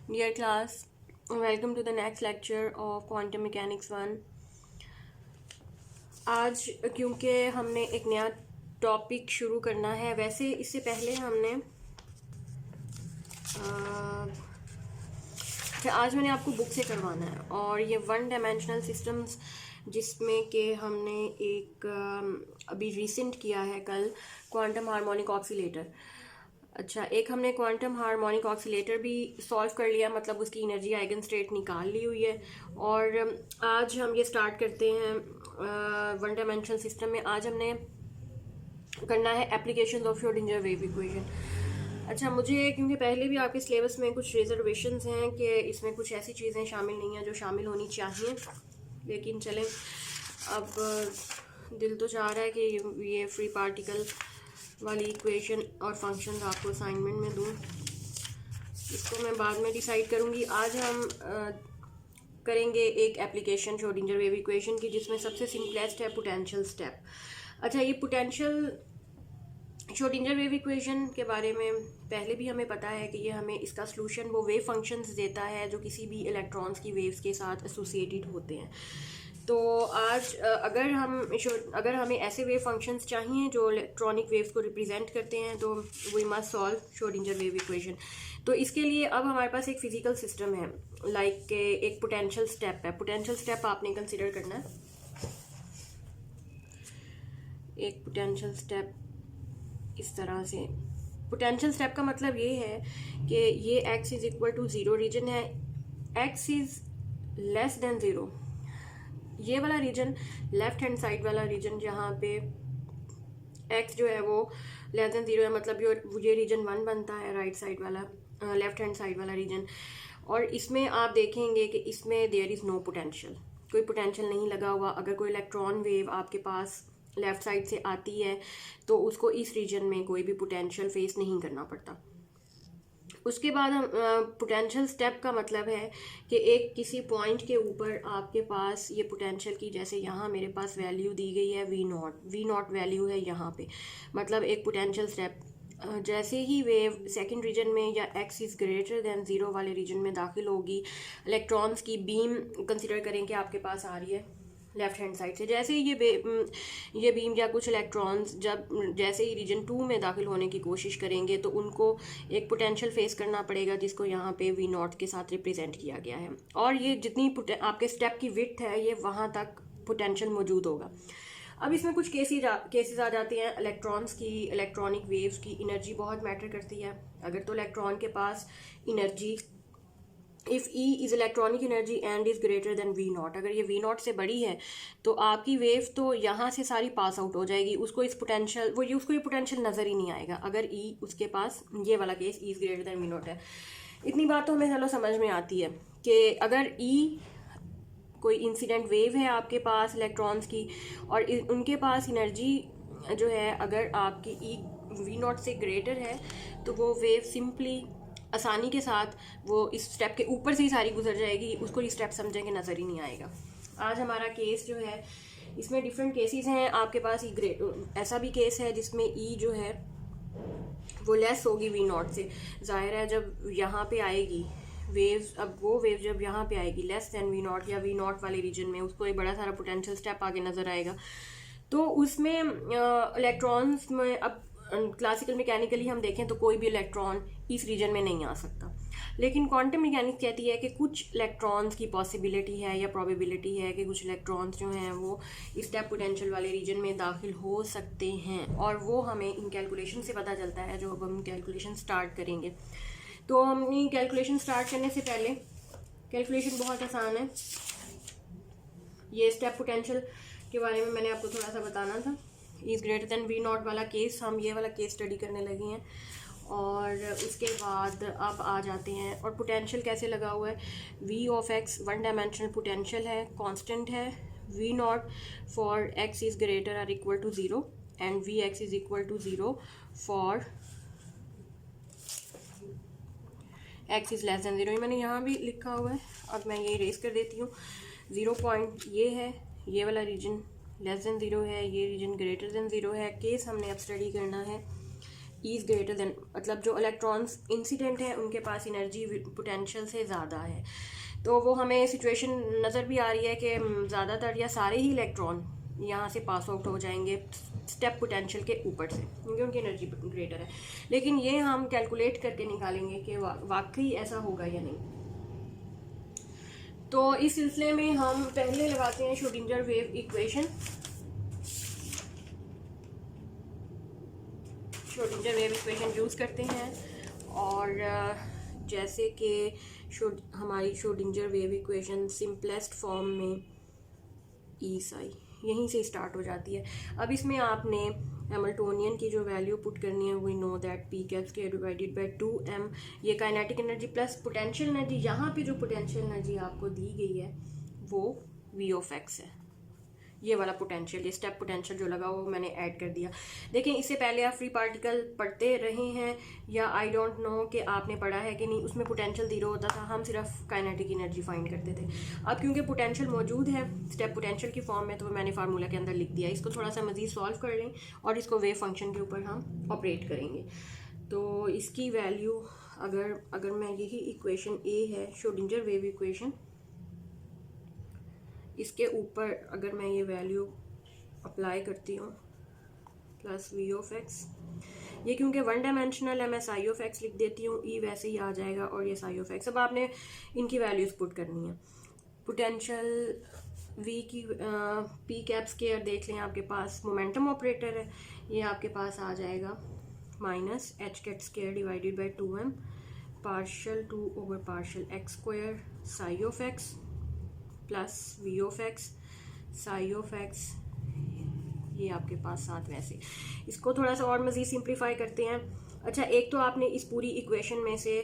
Dear class, welcome to the next lecture of Quantum Mechanics 1। आज क्योंकि हमने एक नया टॉपिक शुरू करना है, वैसे इससे पहले हमने आज मैंने आपको बुक से करवाना है और ये वन डायमेंशनल सिस्टम्स जिसमें कि हमने एक अभी रिसेंट किया है कल क्वांटम हार्मोनिक ऑक्सीलेटर। अच्छा, एक हमने क्वांटम हार्मोनिक ऑक्सीलेटर भी सॉल्व कर लिया, मतलब उसकी एनर्जी आइगन स्टेट निकाल ली हुई है। और आज हम ये स्टार्ट करते हैं वन डायमेंशनल सिस्टम में। आज हमने करना है application of Schrodinger wave equation. अच्छा, मुझे क्योंकि पहले भी आपके सिलेबस में कुछ रिजर्वेशंस हैं कि इसमें कुछ ऐसी चीज़ें शामिल नहीं हैं जो शामिल होनी चाहिए, लेकिन चलें, अब दिल तो चाह रहा है कि ये फ्री पार्टिकल वाली इक्वेशन और फंक्शंस आपको असाइनमेंट में दूँ। इसको मैं बाद में डिसाइड करूँगी। आज हम करेंगे एक एप्लीकेशन श्रोडिंगर वेव इक्वेशन की, जिसमें सबसे सिंपलेस्ट है पोटेंशियल स्टेप। अच्छा, ये पोटेंशियल श्रोडिंगर वेव इक्वेशन के बारे में पहले भी हमें पता है कि ये हमें इसका सॉल्यूशन वो वेव फंक्शंस देता है जो किसी भी इलेक्ट्रॉन्स की वेव्स के साथ एसोसिएटेड होते हैं। तो आज अगर हमें ऐसे वेव फंक्शंस चाहिए जो इलेक्ट्रॉनिक वेव्स को रिप्रेजेंट करते हैं, तो we must solve Schrodinger wave equation. तो इसके लिए अब हमारे पास एक फिजिकल सिस्टम है, लाइक एक पोटेंशियल स्टेप है। पोटेंशियल स्टेप आपने कंसिडर करना है। एक पोटेंशियल स्टेप इस तरह से, पोटेंशियल स्टेप का मतलब ये है कि ये x is equal to 0 region है, x इज लेस देन 0, ये वाला रीजन लेफ्ट हैंड साइड वाला रीजन जहाँ पे x जो है वो लेस देन 0 है, मतलब ये रीजन 1 बनता है, राइट साइड वाला, लेफ्ट हैंड साइड वाला रीजन। और इसमें आप देखेंगे कि इसमें देयर इज़ नो पोटेंशियल, कोई पोटेंशियल नहीं लगा हुआ। अगर कोई इलेक्ट्रॉन वेव आपके पास लेफ़्ट साइड से आती है तो उसको इस रीजन में कोई भी पोटेंशियल फेस नहीं करना पड़ता। उसके बाद हम पोटेंशियल स्टेप का मतलब है कि एक किसी पॉइंट के ऊपर आपके पास ये पोटेंशियल की, जैसे यहाँ मेरे पास वैल्यू दी गई है वी नॉट वैल्यू है यहाँ पे, मतलब एक पोटेंशियल स्टेप जैसे ही वेव सेकंड रीजन में या x इज़ ग्रेटर देन 0 वाले रीजन में दाखिल होगी, इलेक्ट्रॉन्स की बीम कंसिडर करें कि आपके पास आ रही है लेफ्ट हैंड साइड से। जैसे ही ये बीम या कुछ इलेक्ट्रॉन्स जैसे ही रीजन 2 में दाखिल होने की कोशिश करेंगे तो उनको एक पोटेंशियल फेस करना पड़ेगा, जिसको यहाँ पे वी नॉट के साथ रिप्रेजेंट किया गया है। और ये जितनी आपके स्टेप की विड्थ है, ये वहाँ तक पोटेंशियल मौजूद होगा। अब इसमें कुछ केसेस आ जाते हैं इलेक्ट्रॉन्स की, इलेक्ट्रॉनिक वेव्स की एनर्जी बहुत मैटर करती है। अगर तो इलेक्ट्रॉन के पास energy, if E is electronic energy and is greater than V naught, अगर ये वी नॉट से बड़ी है तो आपकी वेव तो यहाँ से सारी पास आउट हो जाएगी, उसको ये पोटेंशियल नज़र ही नहीं आएगा अगर E उसके पास, ये वाला case E is greater than V naught है। इतनी बात तो हमें चलो समझ में आती है कि अगर E कोई इंसिडेंट वेव है आपके पास इलेक्ट्रॉन्स की और उनके पास एनर्जी जो है अगर आपकी E वी नॉट से ग्रेटर है, तो वो वेव सिंपली आसानी के साथ वो इस स्टेप के ऊपर से ही सारी गुजर जाएगी, उसको ये स्टेप समझेंगे नज़र ही नहीं आएगा। आज हमारा केस जो है, इसमें डिफरेंट केसेस हैं आपके पास। ऐसा भी केस है जिसमें E जो है वो लेस होगी वी नॉट से। जाहिर है जब यहाँ पे आएगी वेव्स, अब वो वेव जब यहाँ पे आएगी लेस देन वी नॉट या वी नॉट वाले रीजन में, उसको एक बड़ा सारा पोटेंशियल स्टेप आगे नज़र आएगा। तो उसमें इलेक्ट्रॉन्स में, अब क्लासिकल मैकेनिकली हम देखें तो कोई भी इलेक्ट्रॉन इस रीजन में नहीं आ सकता, लेकिन क्वांटम मैकेनिक्स कहती है कि कुछ इलेक्ट्रॉन्स की पॉसिबिलिटी है या प्रोबेबिलिटी है कि कुछ इलेक्ट्रॉन्स जो हैं वो इस स्टेप पोटेंशियल वाले रीजन में दाखिल हो सकते हैं, और वो हमें इन कैलकुलेशन से पता चलता है, जो अब हम कैलकुलेशन स्टार्ट करेंगे। तो हमने कैलकुलेशन स्टार्ट करने से पहले, कैलकुलेशन बहुत आसान है। ये स्टेप पोटेंशियल के बारे में मैंने आपको थोड़ा सा बताना था। Is greater than V naught वाला केस, हम ये वाला केस स्टडी करने लगे हैं। और उसके बाद आप आ जाते हैं, और पोटेंशियल कैसे लगा हुआ है, V of x one dimensional potential है, कांस्टेंट है, V naught for x is greater or equal to 0 and V x is equal to 0 for x is less than 0। मैंने यहाँ भी लिखा हुआ है, अब मैं ये इरेज कर देती हूँ। 0 पॉइंट ये है, ये वाला रीजन लेस देन 0 है, ये रीजन ग्रेटर देन 0 है। केस हमने अब स्टडी करना है इज़ ग्रेटर देन, मतलब जो इलेक्ट्रॉन्स इंसिडेंट हैं उनके पास एनर्जी पोटेंशियल से ज़्यादा है। तो वो हमें सिचुएशन नज़र भी आ रही है कि ज़्यादातर या सारे ही इलेक्ट्रॉन यहाँ से पास आउट हो जाएंगे स्टेप पोटेंशियल के ऊपर से, क्योंकि उनकी एनर्जी ग्रेटर है। लेकिन ये हम कैलकुलेट करके निकालेंगे कि वाकई ऐसा होगा या नहीं। तो इस सिलसिले में हम पहले लगाते हैं Schrodinger wave equation. Schrodinger wave equation use करते हैं, और जैसे कि हमारी Schrodinger wave equation simplest form में ई साई यहीं से स्टार्ट हो जाती है। अब इसमें आपने हैमिल्टोनियन की जो वैल्यू पुट करनी है, we know that p cap square divided by 2m, ये kinetic energy plus potential energy. यहाँ पे जो पोटेंशियल एनर्जी आपको दी गई है वो वी ऑफ एक्स है। ये वाला पोटेंशियल, ये स्टेप पोटेंशियल जो लगा वो मैंने ऐड कर दिया। देखें, इससे पहले आप फ्री पार्टिकल पढ़ते रहे हैं या आई डोंट नो कि आपने पढ़ा है कि नहीं, उसमें पोटेंशियल 0 होता था, हम सिर्फ काइनेटिक एनर्जी फाइंड करते थे। अब क्योंकि पोटेंशियल मौजूद है स्टेप पोटेंशियल की फॉर्म में, तो मैंने फार्मूला के अंदर लिख दिया। इसको थोड़ा सा मज़ीद सॉल्व कर लें और इसको वेव फंक्शन के ऊपर हम ऑपरेट करेंगे। तो इसकी वैल्यू अगर मैं यही इक्वेशन ए है श्रोडिंगर वेव इक्वेशन, इसके ऊपर अगर मैं ये वैल्यू अप्लाई करती हूँ प्लस वी ऑफ एक्स, ये क्योंकि वन डायमेंशनल है मैं साई ऑफ एक्स लिख देती हूँ, ई वैसे ही आ जाएगा और ये साई ऑफ एक्स। अब आपने इनकी वैल्यूज पुट करनी है। पोटेंशियल वी की पी कैप स्क्वायर देख लें, आपके पास मोमेंटम ऑपरेटर है, ये आपके पास आ जाएगा minus h cut square divided by 2m partial 2 over partial x square psi of x plus V of x psi of x, ये आपके पास साथ। वैसे इसको थोड़ा सा और मज़ीद सिंप्लीफाई करते हैं। अच्छा, एक तो आपने इस पूरी इक्वेशन में से